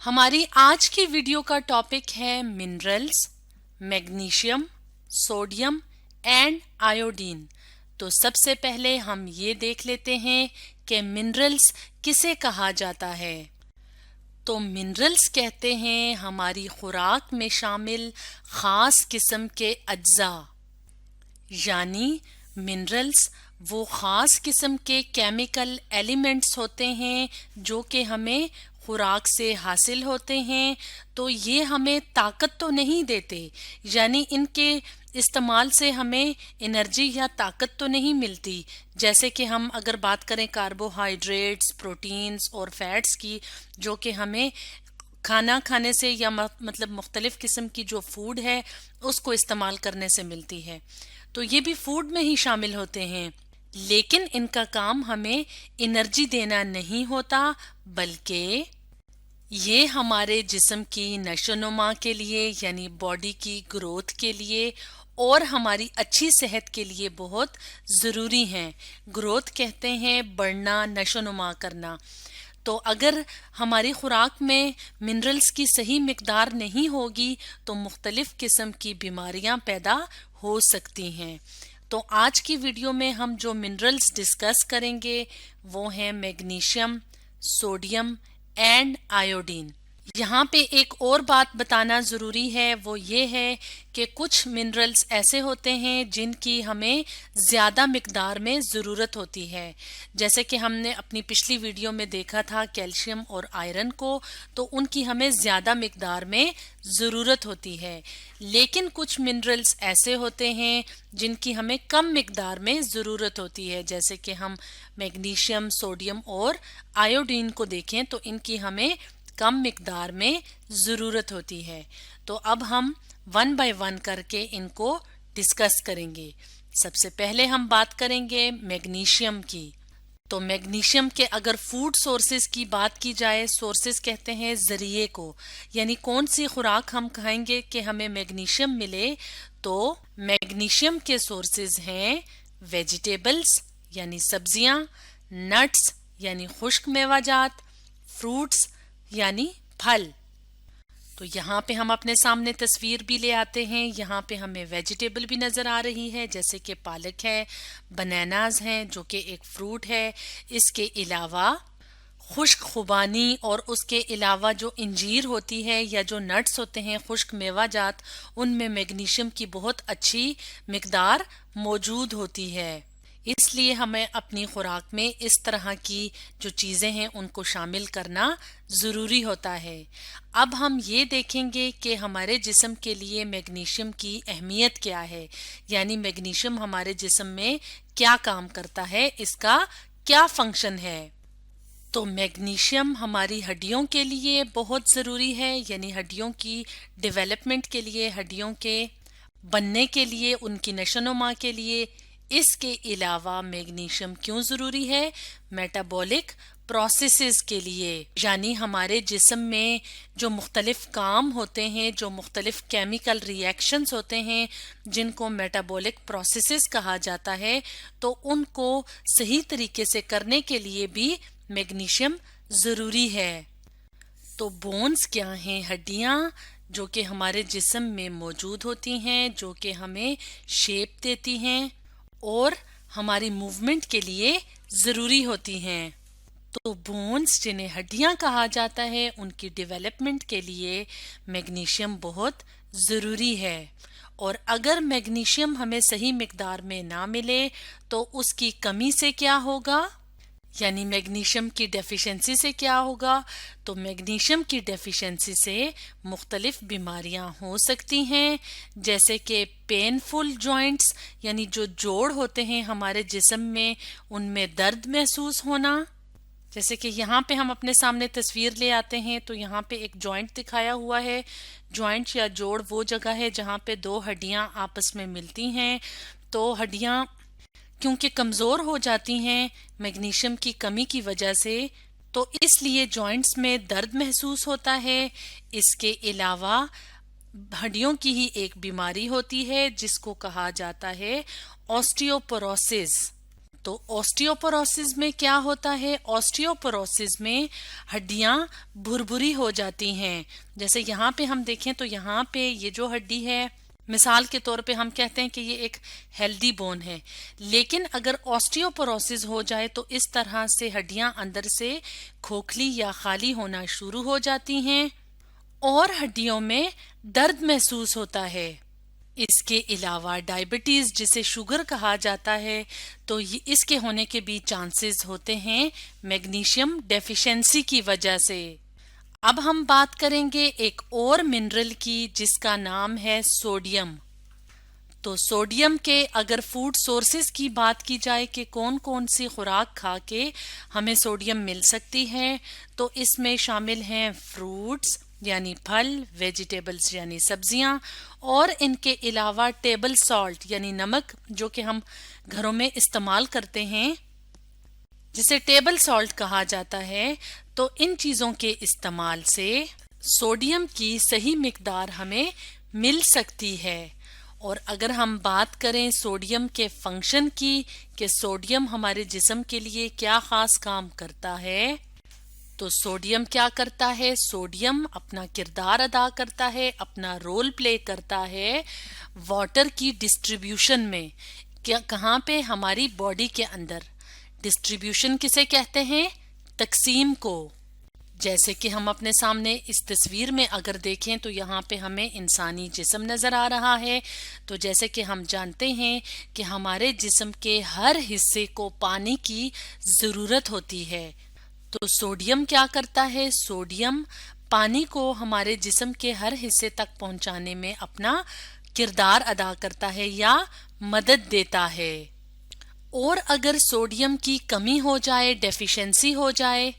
हमारी आज की वीडियो का टॉपिक है minerals, magnesium, sodium and iodine. तो सबसे पहले हम ये देख लेते हैं कि मिनरल्स किसे कहा जाता है। तो मिनरल्स कहते हैं हमारी खुराक में शामिल खास किस्म के अज्जा, यानी मिनरल्स वो खास किस्म के केमिकल एलिमेंट्स होते हैं जो कि हमें खुराक से हासिल होते हैं। तो ये हमें ताकत तो नहीं देते, यानी इनके इस्तेमाल से हमें एनर्जी या ताकत तो नहीं मिलती। जैसे कि हम अगर बात करें कार्बोहाइड्रेट्स, प्रोटीन्स और फैट्स की, जो कि हमें खाना खाने से या मतलब मुख्तलिफ किस्म की जो फूड है उसको इस्तेमाल करने से मिलती है। तो ये भी फूड में ही शामिल होते हैं, लेकिन इनका काम हमें एनर्जी देना नहीं होता, बल्कि ये हमारे जिस्म की नशोनुमा के लिए यानी बॉडी की ग्रोथ के लिए और हमारी अच्छी सेहत के लिए बहुत ज़रूरी हैं। ग्रोथ कहते हैं बढ़ना, नशोनुमा करना। तो अगर हमारी खुराक में मिनरल्स की सही मिकदार नहीं होगी तो मुख्तलिफ किस्म की बीमारियां पैदा हो सकती हैं। तो आज की वीडियो में हम जो मिनरल्स डिस्कस करेंगे वो हैं मैग्नीशियम, सोडियम एंड आयोडीन। यहाँ पे एक और बात बताना ज़रूरी है, वो ये है कि कुछ मिनरल्स ऐसे होते हैं जिनकी हमें ज़्यादा मिकदार में ज़रूरत होती है। जैसे कि हमने अपनी पिछली वीडियो में देखा था कैल्शियम और आयरन को, तो उनकी हमें ज़्यादा मिकदार में ज़रूरत होती है। लेकिन कुछ मिनरल्स ऐसे होते हैं जिनकी हमें कम मिकदार में ज़रूरत होती है। जैसे कि हम मैग्नीशियम, सोडियम और आयोडीन को देखें तो इनकी हमें कम मिकदार में ज़रूरत होती है। तो अब हम वन बाय वन करके इनको डिस्कस करेंगे। सबसे पहले हम बात करेंगे मैग्नीशियम की। तो मैग्नीशियम के अगर फूड सोर्सेज की बात की जाए, सोर्सेज कहते हैं ज़रिए को, यानी कौन सी खुराक हम खाएंगे कि हमें मैग्नीशियम मिले। तो मैग्नीशियम के सोर्सेज हैं वेजिटेबल्स यानी सब्जियां, नट्स यानी खुश्क मेवाजात, फ्रूट्स यानी फल। तो यहाँ पे हम अपने सामने तस्वीर भी ले आते हैं। यहाँ पे हमें वेजिटेबल भी नज़र आ रही है, जैसे कि पालक है, बनानाज हैं जो कि एक फ्रूट है। इसके अलावा खुश्क खुबानी और उसके अलावा जो इंजीर होती है या जो नट्स होते हैं खुश्क मेवाजात, उनमें मैग्नीशियम की बहुत अच्छी मिकदार मौजूद होती है। इसलिए हमें अपनी खुराक में इस तरह की जो चीज़ें हैं उनको शामिल करना ज़रूरी होता है। अब हम ये देखेंगे कि हमारे जिस्म के लिए मैग्नीशियम की अहमियत क्या है, यानी मैग्नीशियम हमारे जिस्म में क्या काम करता है, इसका क्या फंक्शन है। तो मैग्नीशियम हमारी हड्डियों के लिए बहुत ज़रूरी है, यानी हड्डियों की डेवलपमेंट के लिए, हड्डियों के बनने के लिए, उनकी नशोनुमा के लिए। इसके अलावा मैग्नीशियम क्यों ज़रूरी है? मेटाबॉलिक प्रोसेसेस के लिए, यानी हमारे जिस्म में जो मुख्तलिफ काम होते हैं, जो मुख्तलिफ केमिकल रिएक्शंस होते हैं जिनको मेटाबॉलिक प्रोसेसेस कहा जाता है, तो उनको सही तरीके से करने के लिए भी मैग्नीशियम ज़रूरी है। तो बोन्स क्या हैं? हड्डियाँ जो कि हमारे जिस्म में मौजूद होती हैं, जो कि हमें शेप देती हैं और हमारी मूवमेंट के लिए ज़रूरी होती हैं। तो बोन्स जिन्हें हड्डियां कहा जाता है, उनकी डेवलपमेंट के लिए मैग्नीशियम बहुत ज़रूरी है। और अगर मैग्नीशियम हमें सही मिकदार में ना मिले तो उसकी कमी से क्या होगा, यानी मैग्नीशियम की डेफिशिएंसी से क्या होगा। तो मैग्नीशियम की डेफिशिएंसी से मुख्तलिफ बीमारियां हो सकती हैं, जैसे कि पेनफुल जॉइंट्स, यानी जो जोड़ होते हैं हमारे जिस्म में, उनमें दर्द महसूस होना। जैसे कि यहाँ पे हम अपने सामने तस्वीर ले आते हैं तो यहाँ पे एक जॉइंट दिखाया हुआ है। जॉइंट या जोड़ वो जगह है जहाँ पे दो हड्डियाँ आपस में मिलती हैं। तो हड्डियाँ क्योंकि कमज़ोर हो जाती हैं मैग्नीशियम की कमी की वजह से, तो इसलिए जॉइंट्स में दर्द महसूस होता है। इसके अलावा हड्डियों की ही एक बीमारी होती है जिसको कहा जाता है ऑस्टियोपोरोसिस। तो ऑस्टियोपोरोसिस में क्या होता है? ऑस्टियोपोरोसिस में हड्डियां भुरभुरी हो जाती हैं। जैसे यहाँ पे हम देखें तो यहाँ पे ये जो हड्डी है, मिसाल के तौर पे हम कहते हैं कि ये एक हेल्दी बोन है, लेकिन अगर ऑस्टियोपोरोसिस हो जाए तो इस तरह से हड्डियां अंदर से खोखली या खाली होना शुरू हो जाती हैं और हड्डियों में दर्द महसूस होता है। इसके अलावा डायबिटीज, जिसे शुगर कहा जाता है, तो इसके होने के भी चांसेस होते हैं मैग्नीशियम डेफिशिएंसी की वजह से। अब हम बात करेंगे एक और मिनरल की जिसका नाम है सोडियम। तो सोडियम के अगर फूड सोर्सेज की बात की जाए कि कौन कौन सी खुराक खा के हमें सोडियम मिल सकती है, तो इसमें शामिल हैं फ्रूट्स यानी फल, वेजिटेबल्स यानी सब्जियां, और इनके अलावा टेबल सॉल्ट यानी नमक जो कि हम घरों में इस्तेमाल करते हैं, जिसे टेबल सॉल्ट कहा जाता है। तो इन चीजों के इस्तेमाल से सोडियम की सही मिकदार हमें मिल सकती है। और अगर हम बात करें सोडियम के फंक्शन की कि सोडियम हमारे जिस्म के लिए क्या खास काम करता है, तो सोडियम क्या करता है? सोडियम अपना किरदार अदा करता है, अपना रोल प्ले करता है वाटर की डिस्ट्रीब्यूशन में। क्या कहाँ पे? हमारी बॉडी के अंदर। डिस्ट्रीब्यूशन किसे कहते हैं? तकसीम को। जैसे कि हम अपने सामने इस तस्वीर में अगर देखें तो यहाँ पे हमें इंसानी जिस्म नजर आ रहा है। तो जैसे कि हम जानते हैं कि हमारे जिस्म के हर हिस्से को पानी की जरूरत होती है। तो सोडियम क्या करता है? सोडियम पानी को हमारे जिस्म के हर हिस्से तक पहुंचाने में अपना किरदार अदा करता है या मदद देता है। और अगर सोडियम की कमी हो जाए, डेफिशिएंसी हो जाए,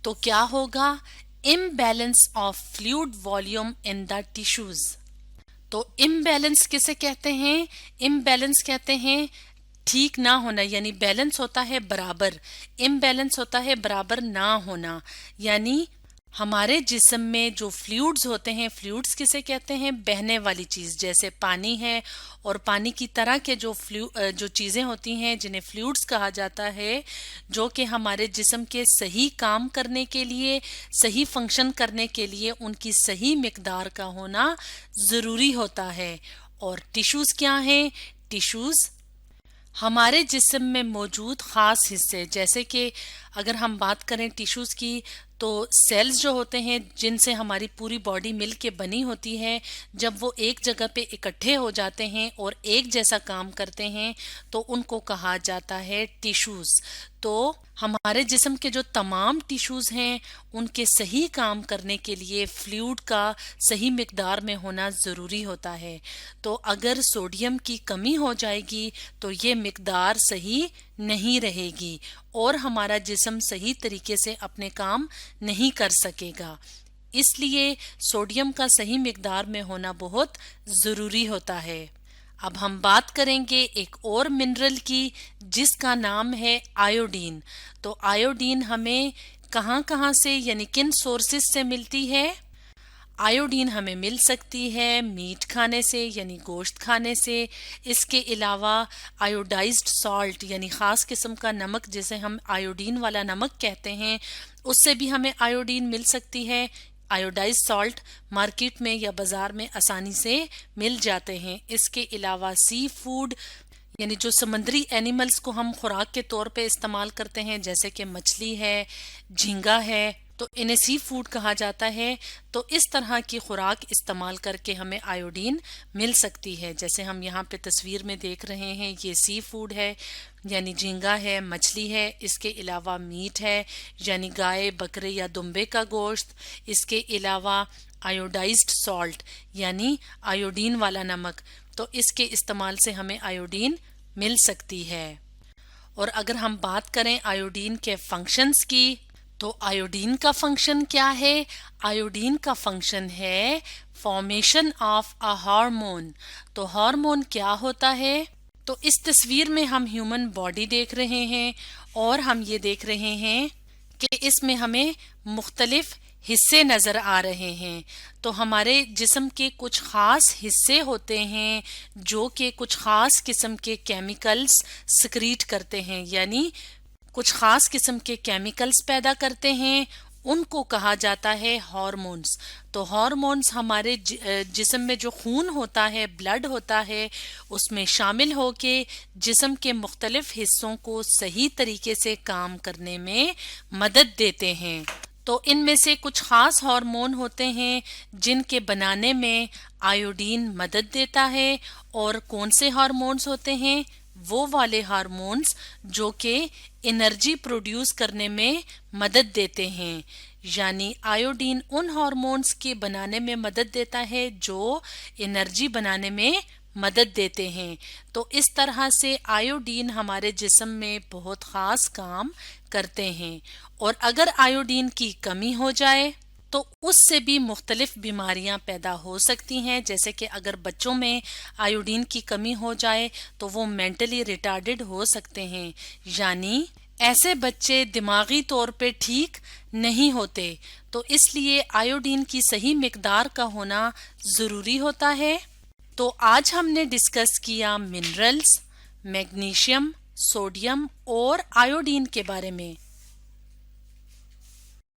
तो क्या होगा? Imbalance of fluid volume in the tissues. तो इम्बैलेंस किसे कहते हैं? इम्बैलेंस कहते हैं ठीक ना होना, यानी बैलेंस होता है बराबर, इम्बैलेंस होता है बराबर ना होना। यानी हमारे जिस्म में जो फ्लूइड्स होते हैं, फ्लूइड्स किसे कहते हैं? बहने वाली चीज, जैसे पानी है, और पानी की तरह के जो चीजें होती हैं जिन्हें फ्लूइड्स कहा जाता है, जो कि हमारे जिस्म के सही काम करने के लिए, सही फंक्शन करने के लिए उनकी सही मिकदार का होना जरूरी होता है। और टिश्यूज क्या हैं? टिश्यूज हमारे जिस्म में मौजूद खास हिस्से, जैसे कि अगर हम बात करें टिश्यूज की, तो सेल्स जो होते हैं जिनसे हमारी पूरी बॉडी मिल के बनी होती है, जब वो एक जगह पे इकट्ठे हो जाते हैं और एक जैसा काम करते हैं तो उनको कहा जाता है टिश्यूज। तो हमारे जिस्म के जो तमाम टिश्यूज हैं उनके सही काम करने के लिए फ्लूइड का सही मिकदार में होना ज़रूरी होता है। तो अगर सोडियम की कमी हो जाएगी तो ये मिकदार सही नहीं रहेगी और हमारा जिस्म सही तरीके से अपने काम नहीं कर सकेगा। इसलिए सोडियम का सही मिकदार में होना बहुत ज़रूरी होता है। अब हम बात करेंगे एक और मिनरल की जिसका नाम है आयोडीन। तो आयोडीन हमें कहाँ से यानी किन सोर्सेस से मिलती है? आयोडीन हमें मिल सकती है मीट खाने से यानी गोश्त खाने से। इसके अलावा आयोडाइज्ड सॉल्ट यानी ख़ास किस्म का नमक जिसे हम आयोडीन वाला नमक कहते हैं, उससे भी हमें आयोडीन मिल सकती है। आयोडाइज सॉल्ट मार्केट में या बाजार में आसानी से मिल जाते हैं। इसके अलावा सी फूड यानी जो समुद्री एनिमल्स को हम खुराक के तौर पे इस्तेमाल करते हैं, जैसे कि मछली है, झींगा है, तो इन्हें सी फूड कहा जाता है। तो इस तरह की खुराक इस्तेमाल करके हमें आयोडीन मिल सकती है। जैसे हम यहाँ पे तस्वीर में देख रहे हैं, ये सी फूड है यानी झींगा है, मछली है। इसके अलावा मीट है यानी गाय, बकरे या दुम्बे का गोश्त। इसके अलावा आयोडाइज्ड सॉल्ट यानी आयोडीन वाला नमक, तो इसके इस्तेमाल से हमें आयोडीन मिल सकती है। और अगर हम बात करें आयोडीन के फंक्शंस की, तो आयोडीन का फंक्शन क्या है? आयोडीन का फंक्शन है फॉर्मेशन ऑफ अ हार्मोन। तो हार्मोन क्या होता है? तो इस तस्वीर में हम ह्यूमन बॉडी देख रहे हैं और हम ये देख रहे हैं کہ اس میں ہمیں مختلف حصے نظر آ رہے ہیں. تو ہمارے جسم کے کچھ خاص حصے ہوتے ہیں جو کہ کچھ خاص قسم کے کیمیکلز سکریٹ کرتے ہیں، یعنی کچھ خاص قسم کے کیمیکلز پیدا کرتے ہیں. ان کو کہا جاتا ہے ہارمونز. تو ہارمونز ہمارے جسم میں جو خون ہوتا ہے، بلڈ ہوتا ہے، اس میں شامل ہو کے جسم کے مختلف حصوں کو صحیح طریقے سے کام کرنے میں مدد دیتے ہیں. تو ان میں سے کچھ خاص ہارمون ہوتے ہیں جن کے بنانے میں آیوڈین مدد دیتا ہے. اور کون سے ہارمونز ہوتے ہیں؟ وہ والے ہارمونز جو کہ انرجی پروڈیوس کرنے میں مدد دیتے ہیں. یعنی آیوڈین ان ہارمونز کے بنانے میں مدد دیتا ہے جو انرجی بنانے میں مدد دیتے ہیں. تو اس طرح سے آیوڈین ہمارے جسم میں بہت خاص کام کرتے ہیں. اور اگر آیوڈین کی کمی ہو جائے تو اس سے بھی مختلف بیماریاں پیدا ہو سکتی ہیں. جیسے کہ اگر بچوں میں آیوڈین کی کمی ہو جائے تو وہ مینٹلی ریٹارڈڈ ہو سکتے ہیں، یعنی ایسے بچے دماغی طور پہ ٹھیک نہیں ہوتے. تو اس لیے آیوڈین کی صحیح مقدار کا ہونا ضروری ہوتا ہے. تو آج ہم نے ڈسکس کیا منرلز، میگنیشیم، سوڈیم اور آیوڈین کے بارے میں.